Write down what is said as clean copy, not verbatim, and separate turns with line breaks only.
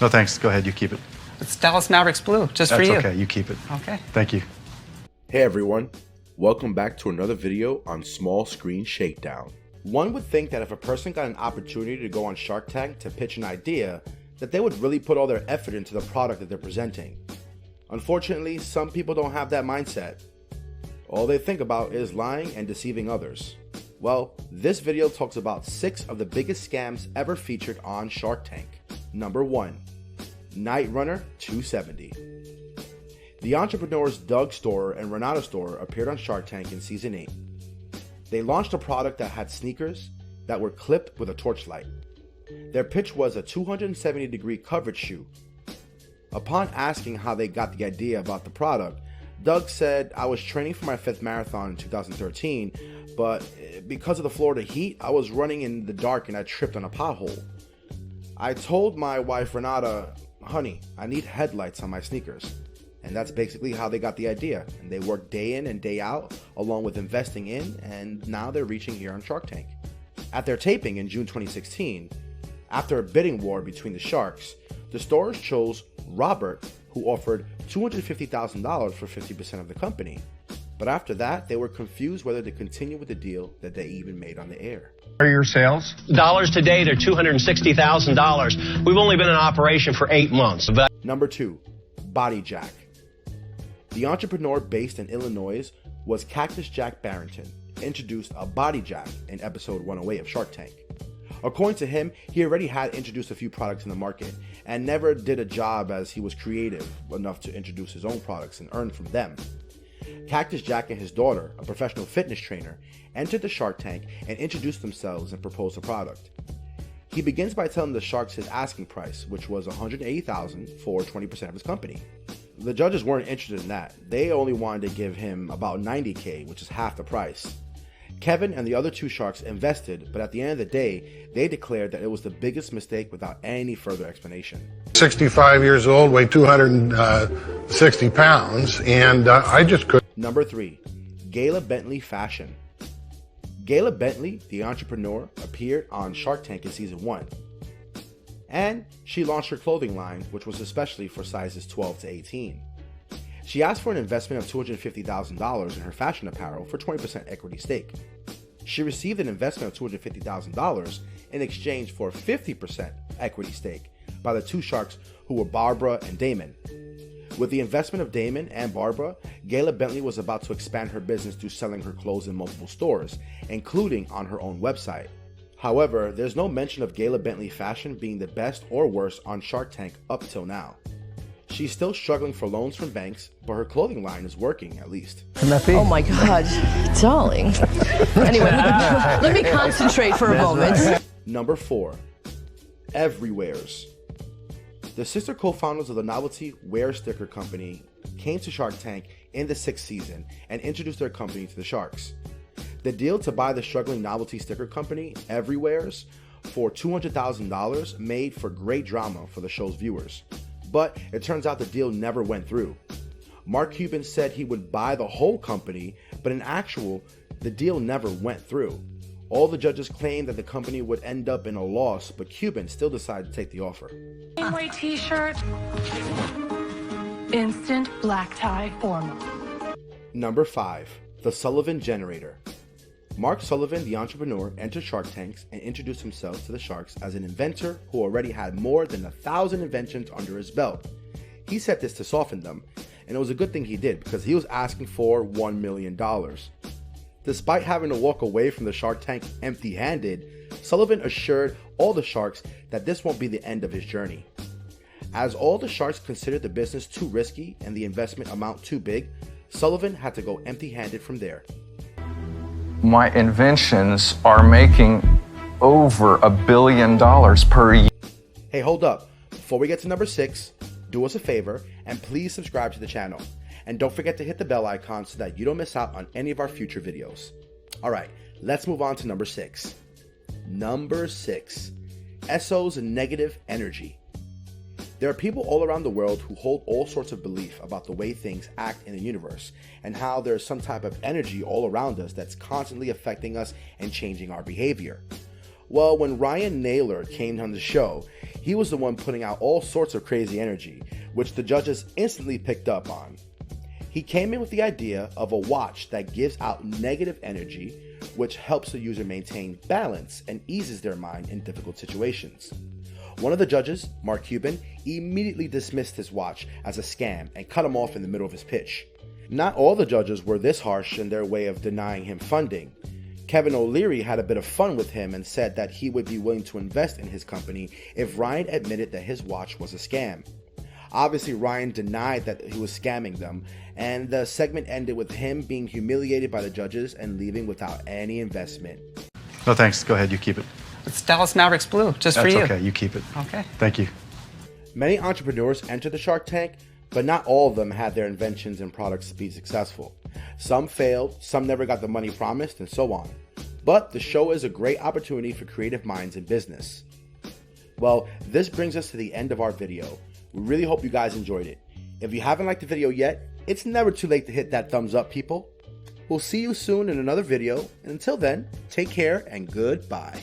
No, thanks. Go ahead. You keep it.
It's Dallas Mavericks blue, just for
That's
you.
okay. You keep it.
Okay.
Thank you.
Hey everyone, welcome back to another video on Small Screen Shakedown. One would think that if a person got an opportunity to go on Shark Tank to pitch an idea, that they would really put all their effort into the product that they're presenting. Unfortunately, some people don't have that mindset. All they think about is lying and deceiving others. Well, this video talks about 6 of the biggest scams ever featured on Shark Tank. Number 1. Night Runner 270. The entrepreneurs Doug Storer and Renata Storer appeared on Shark Tank in Season 8. They launched a product that had sneakers that were clipped with a torchlight. Their pitch was a 270-degree coverage shoe. Upon asking how they got the idea about the product, Doug said, "I was training for my 5th marathon in 2013, but because of the Florida heat, I was running in the dark and I tripped on a pothole. I told my wife Renata, honey, I need headlights on my sneakers." And that's basically how they got the idea. And they worked day in and day out, along with investing in, and now they're reaching here on Shark Tank. At their taping in June 2016, after a bidding war between the sharks, the Storers chose Robert, who offered $250,000 for 50% of the company. But after that, they were confused whether to continue with the deal that they even made on the air.
What are your sales?
Dollars to date are $260,000. We've only been in operation for 8 months.
Number 2, Body Jack. The entrepreneur based in Illinois was Cactus Jack Barrington, introduced a body jack in episode 108 of Shark Tank. According to him, he already had introduced a few products in the market and never did a job as he was creative enough to introduce his own products and earn from them. Cactus Jack and his daughter, a professional fitness trainer, entered the Shark Tank and introduced themselves and proposed a product. He begins by telling the sharks his asking price, which was $180,000 for 20% of his company. The judges weren't interested in that. They only wanted to give him about $90K, which is half the price. Kevin and the other 2 sharks invested, but at the end of the day, they declared that it was the biggest mistake without any further explanation.
65 years old, weigh 260 pounds, and I just couldn't.
Number 3, Gayla Bentley Fashion. Gayla Bentley, the entrepreneur, appeared on Shark Tank in Season 1. And she launched her clothing line, which was especially for sizes 12 to 18. She asked for an investment of $250,000 in her fashion apparel for 20% equity stake. She received an investment of $250,000 in exchange for a 50% equity stake by the 2 sharks who were Barbara and Daymond. With the investment of Daymond and Barbara, Gayla Bentley was about to expand her business through selling her clothes in multiple stores, including on her own website. However, there's no mention of Gayla Bentley Fashion being the best or worst on Shark Tank up till now. She's still struggling for loans from banks, but her clothing line is working at least.
Oh my God, darling. Anyway, let me concentrate for a moment.
Number 4, EvRewares. The sister co-founders of the novelty wear sticker company came to Shark Tank in the 6th season and introduced their company to the sharks. The deal to buy the struggling novelty sticker company, EvRewares, for $200,000 made for great drama for the show's viewers. But it turns out the deal never went through. Mark Cuban said he would buy the whole company, but in actual, the deal never went through. All the judges claimed that the company would end up in a loss, but Cuban still decided to take the offer.
White t-shirt, instant black tie formal.
Number 5, the Sullivan Generator. Mark Sullivan, the entrepreneur, entered Shark Tanks and introduced himself to the sharks as an inventor who already had more than 1,000 inventions under his belt. He said this to soften them, and it was a good thing he did because he was asking for $1 million. Despite having to walk away from the Shark Tank empty-handed, Sullivan assured all the sharks that this won't be the end of his journey. As all the sharks considered the business too risky and the investment amount too big, Sullivan had to go empty-handed from there.
My inventions are making over $1 billion per year.
Hey, hold up. Before we get to number 6, do us a favor and please subscribe to the channel. And don't forget to hit the bell icon so that you don't miss out on any of our future videos. Alright, let's move on to number 6. Number 6, Esso's negative energy. There are people all around the world who hold all sorts of belief about the way things act in the universe and how there's some type of energy all around us that's constantly affecting us and changing our behavior. Well, when Ryan Naylor came on the show, he was the one putting out all sorts of crazy energy, which the judges instantly picked up on. He came in with the idea of a watch that gives out negative energy, which helps the user maintain balance and eases their mind in difficult situations. One of the judges, Mark Cuban, immediately dismissed his watch as a scam and cut him off in the middle of his pitch. Not all the judges were this harsh in their way of denying him funding. Kevin O'Leary had a bit of fun with him and said that he would be willing to invest in his company if Ryan admitted that his watch was a scam. Obviously, Ryan denied that he was scamming them, and the segment ended with him being humiliated by the judges and leaving without any investment.
No, thanks. Go ahead. You keep it.
It's Dallas Mavericks blue, just for
That's
you.
okay. You keep it.
Okay.
Thank you.
Many entrepreneurs enter the Shark Tank, but not all of them had their inventions and products be successful. Some failed, some never got the money promised, and so on. But the show is a great opportunity for creative minds in business. Well, this brings us to the end of our video. We really hope you guys enjoyed it. If you haven't liked the video yet, it's never too late to hit that thumbs up, people. We'll see you soon in another video, and until then, take care and goodbye.